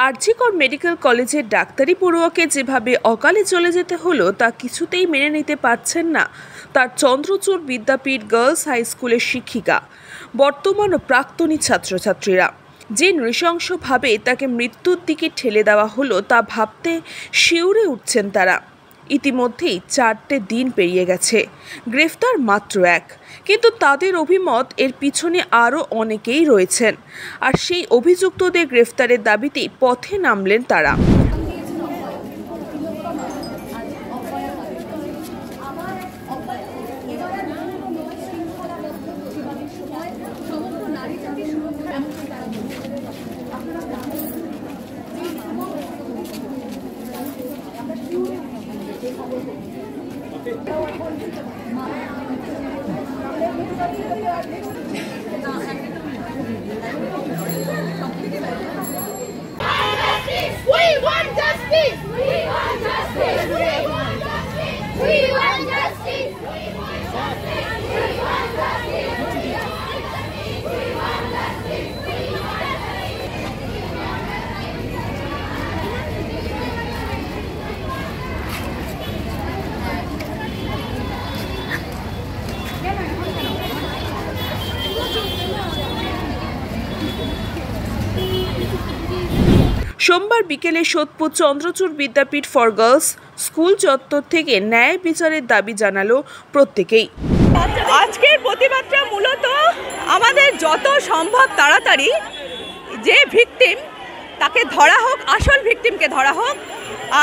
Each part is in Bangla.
আরজিকর মেডিকেল কলেজের ডাক্তারি পড়ুয়াকে যেভাবে অকালে চলে যেতে হলো তা কিছুতেই মেনে নিতে পারছেন না তার চন্দ্রচূড় বিদ্যাপীঠ গার্লস হাই স্কুলের শিক্ষিকা, বর্তমান ও প্রাক্তনী ছাত্রছাত্রীরা। যে নৃশংসভাবে তাকে মৃত্যুর দিকে ঠেলে দেওয়া হলো তা ভাবতে শিউরে উঠছেন তারা। ইতিমধ্যেই 4টে দিন পেরিয়ে গেছে, গ্রেফতার মাত্র এক, কিন্তু তাদের অভিমত এর পিছনে আরও অনেকেই রয়েছেন। আর সেই অভিযুক্তদের গ্রেফতারের দাবিতেই পথে নামলেন তারা। সোমবার বিকেলে সোদপুর চন্দ্রচূড় বিদ্যাপীঠ ফর গার্লস স্কুল চত্বর থেকে ন্যায় বিচারের দাবি জানালো প্রত্যেকেই। আজকের প্রতিবাদটা মূলত আমাদের যত সম্ভব তাড়াতাড়ি যে ভিকটিম তাকে ধরা হোক, আসল ভিকটিমকে ধরা হোক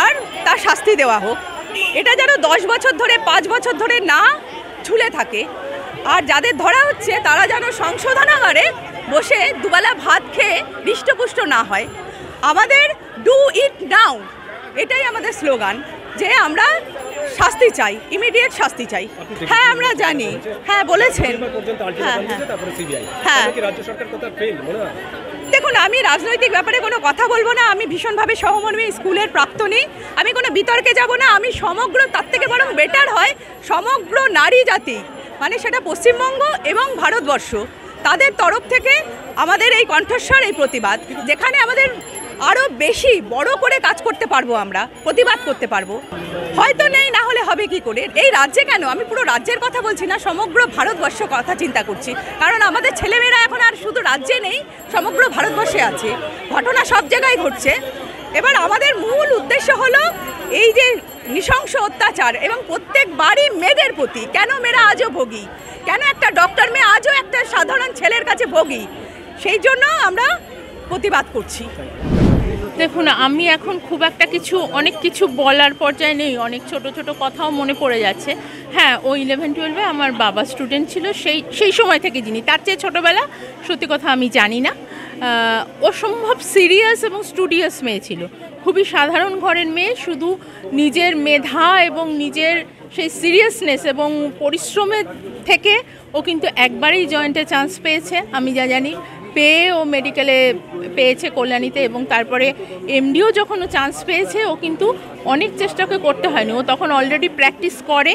আর তার শাস্তি দেওয়া হোক। এটা যেন 10 বছর ধরে 5 বছর ধরে না ঝুলে থাকে। আর যাদের ধরা হচ্ছে তারা যেন সংশোধনাগারে বসে দুবেলা ভাত খেয়ে হৃষ্টপুষ্ট না হয়। আমাদের ডু ইট নাও, এটাই আমাদের স্লোগান, যে আমরা শাস্তি চাই, ইমিডিয়েট শাস্তি চাই। হ্যাঁ আমরা জানি, হ্যাঁ বলেছেন, হ্যাঁ দেখুন আমি রাজনৈতিক ব্যাপারে কোনো কথা বলবো না, আমি ভীষণভাবে সহমর্মী, স্কুলের প্রাক্তনী, আমি কোনো বিতর্কে যাব না। আমি সমগ্র, তার থেকে বরং বেটার হয় সমগ্র নারী জাতি, মানে সেটা পশ্চিমবঙ্গ এবং ভারতবর্ষ, তাদের তরফ থেকে আমাদের এই কণ্ঠস্বর, এই প্রতিবাদ, যেখানে আমাদের আরও বেশি বড় করে কাজ করতে পারবো, আমরা প্রতিবাদ করতে পারবো। হয়তো নেই, না হলে হবে কি করে? এই রাজ্যে কেন, আমি পুরো রাজ্যের কথা বলছি না, সমগ্র ভারতবর্ষ কথা চিন্তা করছি, কারণ আমাদের ছেলেমেয়েরা এখন আর শুধু রাজ্যে নেই, সমগ্র ভারতবর্ষে আছে, ঘটনা সব জায়গায় ঘটছে। এবার আমাদের মূল উদ্দেশ্য হলো এই যে নৃশংস অত্যাচার এবং প্রত্যেক বাড়ি মেয়েদের প্রতি, কেন মেয়েরা আজও ভোগী, কেন একটা ডক্টর মেয়ে আজও একটা সাধারণ ছেলের কাছে ভোগী, সেই জন্য আমরা প্রতিবাদ করছি। দেখুন, আমি এখন খুব একটা অনেক কিছু বলার পর্যায়ে নেই, অনেক ছোট ছোট কথাও মনে পড়ে যাচ্ছে। হ্যাঁ, ও 11-12-এ আমার বাবা স্টুডেন্ট ছিল, সেই সময় থেকে যিনি, তার চেয়ে ছোটোবেলা সত্যি কথা আমি জানি না। অসম্ভব সিরিয়াস এবং স্টুডিয়াস মেয়ে ছিল, খুবই সাধারণ ঘরের মেয়ে, শুধু নিজের মেধা এবং নিজের সেই সিরিয়াসনেস এবং পরিশ্রমের থেকে ও কিন্তু একবারেই জয়েন্টে চান্স পেয়েছে, আমি যা জানি, পেয়ে ও মেডিকেলে পেয়েছে কল্যাণীতে, এবং তারপরে এমডিও যখন ও চান্স পেয়েছে ও কিন্তু অনেক চেষ্টাকে করতে হয়নি, ও তখন অলরেডি প্র্যাকটিস করে।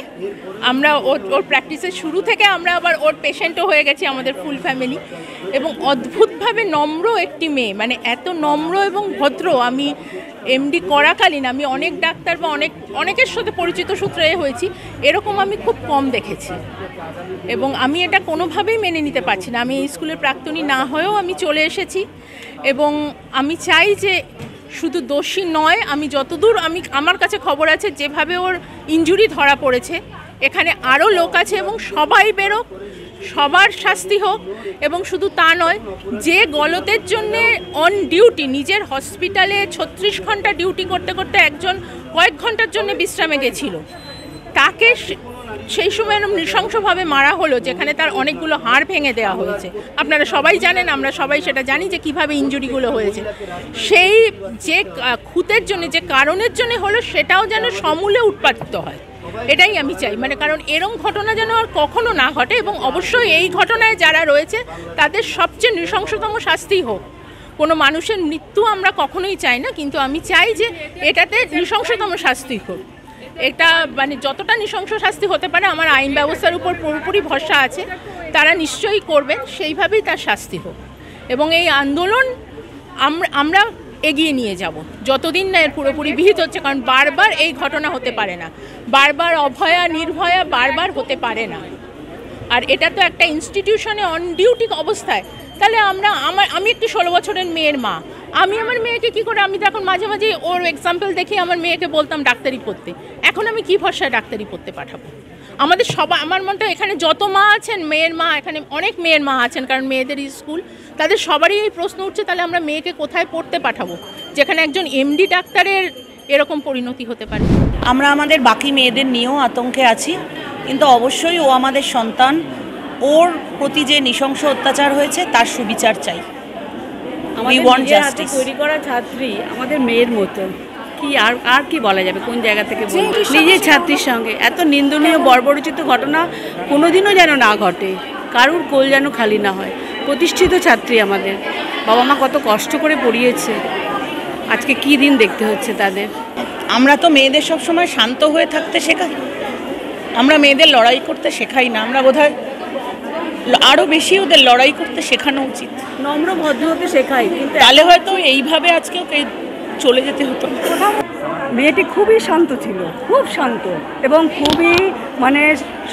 আমরা ওর প্র্যাকটিসের শুরু থেকে আমরা আবার ওর পেশেন্টও হয়ে গেছি, আমাদের ফুল ফ্যামিলি। এবং অদ্ভুতভাবে নম্র একটি মেয়ে, মানে এত নম্র এবং ভদ্র আমি এমডি করাকালীন আমি অনেক ডাক্তার বা অনেকের সাথে পরিচিত সূত্রে হয়েছি, এরকম আমি খুব কম দেখেছি। এবং আমি এটা কোনোভাবেই মেনে নিতে পারছি না। আমি এই স্কুলের প্রাক্তনী না হয়েও আমি চলে এসেছি, এবং আমি চাই যে শুধু দোষী নয়, আমি যতদূর আমার কাছে খবর আছে যেভাবে ওর ইনজুরি ধরা পড়েছে, এখানে আরও লোক আছে এবং সবাই বেরোক, সবার শাস্তি হোক। এবং শুধু তা নয়, যে গলতের জন্যে অন ডিউটি নিজের হসপিটালে 36 ঘন্টা ডিউটি করতে করতে একজন কয়েক ঘন্টার জন্য বিশ্রামে গেছিল, তাকে সেই সময় নৃশংসভাবে মারা হলো, যেখানে তার অনেকগুলো হাড় ভেঙে দেওয়া হয়েছে। আপনারা সবাই জানেন, আমরা সবাই সেটা জানি যে কিভাবে ইনজুরিগুলো হয়েছে। সেই যে খুঁতের জন্য, যে কারণের জন্য হলো, সেটাও যেন সমূলে উৎপাদিত হয়, এটাই আমি চাই। মানে কারণ এরকম ঘটনা যেন আর কখনো না ঘটে, এবং অবশ্যই এই ঘটনায় যারা রয়েছে তাদের সবচেয়ে নৃশংসতম শাস্তি হোক। কোনো মানুষের মৃত্যু আমরা কখনোই চাই না, কিন্তু আমি চাই যে এটাতে নৃশংসতম শাস্তি হোক। এটা মানে যতটা নৃশংস শাস্তি হতে পারে, আমার আইন ব্যবস্থার উপর পুরোপুরি ভরসা আছে, তারা নিশ্চয়ই করবেন, সেইভাবেই তার শাস্তি হোক। এবং এই আন্দোলন আমরা এগিয়ে নিয়ে যাব যতদিন না এর পুরোপুরি বিহিত হচ্ছে, কারণ বারবার এই ঘটনা হতে পারে না, বারবার অভয়া নির্ভয়া বারবার হতে পারে না। আর এটা তো একটা ইনস্টিটিউশনে অন ডিউটি অবস্থায়, তাহলে আমি একটি 16 বছরের মেয়ের মা, আমি আমার মেয়েকে কী করে, আমি তো এখন মাঝে মাঝে ওর এক্সাম্পল দেখে আমার মেয়েকে বলতাম ডাক্তারি পড়তে, এখন আমি কী ভরসায় ডাক্তারি পড়তে পাঠাবো? আমাদের সবাই, আমার মনে হয় এখানে যত মা আছেন মেয়ের মা, এখানে অনেক মেয়ের মা আছেন, কারণ মেয়েদের স্কুল, তাদের সবারই এই প্রশ্ন উঠছে, তাহলে আমরা মেয়েকে কোথায় পড়তে পাঠাবো যেখানে একজন এমডি ডাক্তারের এরকম পরিণতি হতে পারে। আমরা আমাদের বাকি মেয়েদের নিয়েও আতঙ্কে আছি, কিন্তু অবশ্যই ও আমাদের সন্তান, ওর প্রতি যে নৃশংস অত্যাচার হয়েছে তার সুবিচার চাই। তৈরি করা ছাত্রী আমাদের মেয়ের মতো, কি আর কি বলা যাবে, কোন জায়গা থেকে নিজের ছাত্রীর সঙ্গে এত নিন্দনীয় বর্বরচিত ঘটনা কোনোদিনও যেন না ঘটে, কারুর কোল যেন খালি না হয়। প্রতিষ্ঠিত ছাত্রী আমাদের, বাবা মা কত কষ্ট করে পড়িয়েছে, আজকে কি দিন দেখতে হচ্ছে তাদের। আমরা তো মেয়েদের সবসময় শান্ত হয়ে থাকতে শেখাই, আমরা মেয়েদের লড়াই করতে শেখাই না। আমরা বোধহয় আরও বেশি ওদের লড়াই করতে শেখানো উচিত, নম্র ভদ্র হতে শেখাই, কিন্তু তাহলে হয়তো এইভাবে আজকে ওকে চলে যেতে হতো। মেয়েটি খুবই শান্ত ছিল, খুব শান্ত এবং খুবই মানে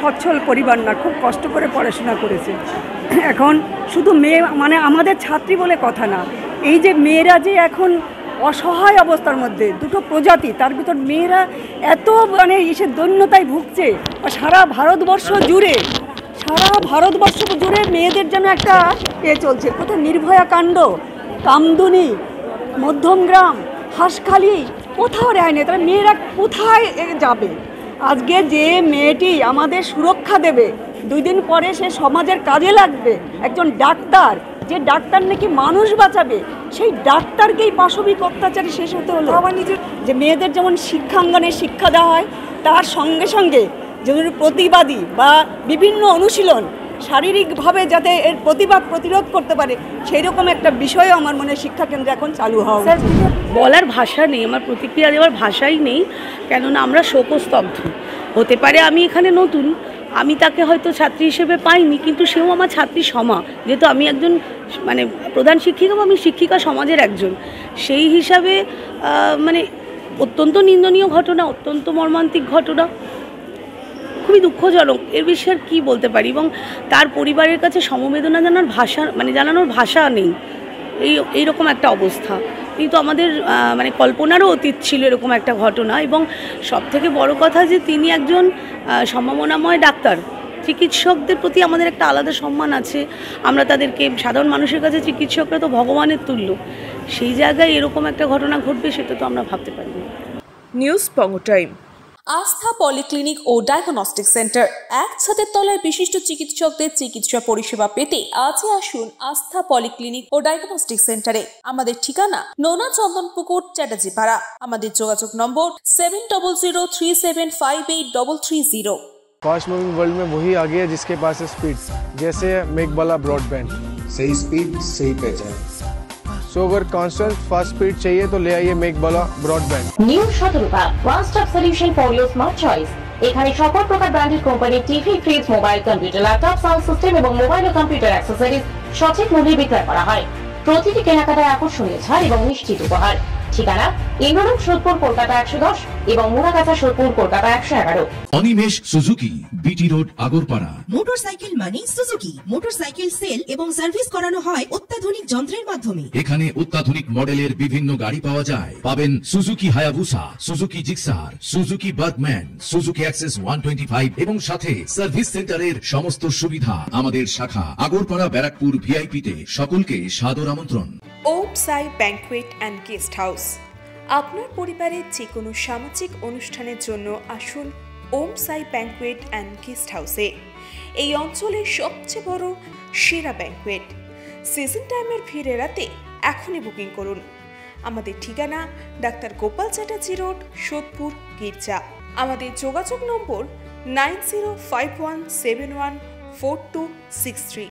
সচ্ছল পরিবার না, খুব কষ্ট করে পড়াশোনা করেছে। এখন শুধু মেয়ে মানে আমাদের ছাত্রী বলে কথা না, এই যে মেয়েরা যে এখন অসহায় অবস্থার মধ্যে, দুটো প্রজাতি তার ভিতর মেয়েরা এত মানে দৈন্যতায় ভুগছে, সারা ভারতবর্ষ জুড়ে মেয়েদের যেন একটা চলছে। কোথায় নির্ভয়া কাণ্ড, কামদুনি, মধ্যমগ্রাম, হাঁসখালি, কোথাও রেহাই নেই। তাহলে মেয়েরা কোথায় যাবে? আজকে যে মেয়েটি আমাদের সুরক্ষা দেবে, 2 দিন পরে সে সমাজের কাজে লাগবে, একজন ডাক্তার, যে ডাক্তার নাকি মানুষ বাঁচাবে, সেই ডাক্তারকেই পাশবিক অত্যাচারী শেষ হতে হলো। আবার নিজের যে মেয়েদের যেমন শিক্ষাঙ্গনে শিক্ষা দেওয়া হয়, তার সঙ্গে সঙ্গে যদি প্রতিবাদী বা বিভিন্ন অনুশীলন শারীরিকভাবে যাতে এর প্রতিরোধ করতে পারে, সেই রকম একটা বিষয়ও আমার মনে হয় শিক্ষাকেন্দ্রে এখন চালু হওয়া উচিত। বলার ভাষা নেই, আমার প্রতিক্রিয়া দেওয়ার ভাষাই নেই, কেননা আমরা শোকস্তব্ধ। হতে পারে আমি এখানে নতুন, আমি তাকে হয়তো ছাত্রী হিসেবে পাইনি, কিন্তু সেও আমার ছাত্রী সমা, যেহেতু আমি একজন মানে প্রধান শিক্ষিকা বা আমি শিক্ষিকা সমাজের একজন, সেই হিসাবে মানে অত্যন্ত নিন্দনীয় ঘটনা, অত্যন্ত মর্মান্তিক ঘটনা, খুবই দুঃখজনক। এর বিষয়ে আর কী বলতে পারি, এবং তার পরিবারের কাছে সমবেদনা জানানোর ভাষা নেই। এইরকম একটা অবস্থা, এই তো আমাদের মানে কল্পনারও অতীত ছিল এরকম একটা ঘটনা। এবং সবথেকে বড় কথা যে তিনি একজন সম্ভাবনাময় ডাক্তার, চিকিৎসকদের প্রতি আমাদের একটা আলাদা সম্মান আছে, আমরা তাদেরকে, সাধারণ মানুষের কাছে চিকিৎসকরা তো ভগবানের তুল্য, সেই জায়গায় এরকম একটা ঘটনা ঘটবে সেটা তো আমরা ভাবতে পারি না। নিউজ পঙ্গো টাইম। আস্থা পলিক্লিনিক ও ডায়াগনস্টিক সেন্টার, এক ছাদের তলায় বিশিষ্ট চিকিৎসকদের চিকিৎসা পরিষেবা পেতে আজই আসুন আস্থা পলিক্লিনিক ও ডায়াগনস্টিক সেন্টারে। আমাদের ঠিকানা নোনা চন্দনপুকুর, চ্যাটার্জিপাড়া। আমাদের যোগাযোগ নম্বর 7003758330। फास्ट मूविंग वर्ल्ड में वही आगे है जिसके पास है स्पीड, जैसे मेघबाला ब्रॉडबैंड। सही स्पीड सही पहचान। सो अगर कांस्टेंट फास्ट स्पीड चाहिए तो ले आइए Meghbala broadband. New Shatarupa one stop solution for your smart choice. এখানে সকল প্রকার ব্র্যান্ডেড কোম্পানির TV, fridge, mobile, computer, laptop, sound system এবং মোবাইল ও কম্পিউটার অ্যাক্সেসরিজ সঠিক মূল্যে বিক্রয় করা হয়। প্রতিটি কেনাকাটায় আকর্ষণীয় ছাড় এবং নিশ্চিত উপহার। ঠিকানা ইন্দ্রলোক, সোদপুর, কলকাতা 110 এবং Muragachha, Sodepur, Kolkata 111। Animesh Suzuki, BT road, Agarpara. Motorcycle মানে সুজুকি। মোটরসাইকেল সেল এবং সার্ভিস করানো হয় অত্যাধুনিক যন্ত্রের মাধ্যমে। এখানে অত্যাধুনিক মডেলের বিভিন্ন গাড়ি পাওয়া যায়। পাবেন Suzuki Hayabusa, Suzuki Gixxer, Suzuki Bergman, Suzuki access 125 এবং সাথে সার্ভিস সেন্টারের সমস্ত সুবিধা। আমাদের শাখা আগরপাড়া, ব্যারাকপুর ভিআইপি তে। সকলকে সাদর আমন্ত্রণ। ওম সাই ব্যাংকুয়েট অ্যান্ড গেস্ট হাউস। আপনার পরিবারের যে কোনো সামাজিক অনুষ্ঠানের জন্য আসুন ওম সাই ব্যাংকুয়েট অ্যান্ড গেস্ট হাউসে। এই অঞ্চলের সবচেয়ে বড় সেরা ব্যাংকুয়েট। সিজন টাইমের ভিড় এড়াতে এখনই বুকিং করুন। আমাদের ঠিকানা ডাক্তার গোপাল চ্যাটার্জি রোড, সোদপুর, গির্জা। আমাদের যোগাযোগ নম্বর 9051714263।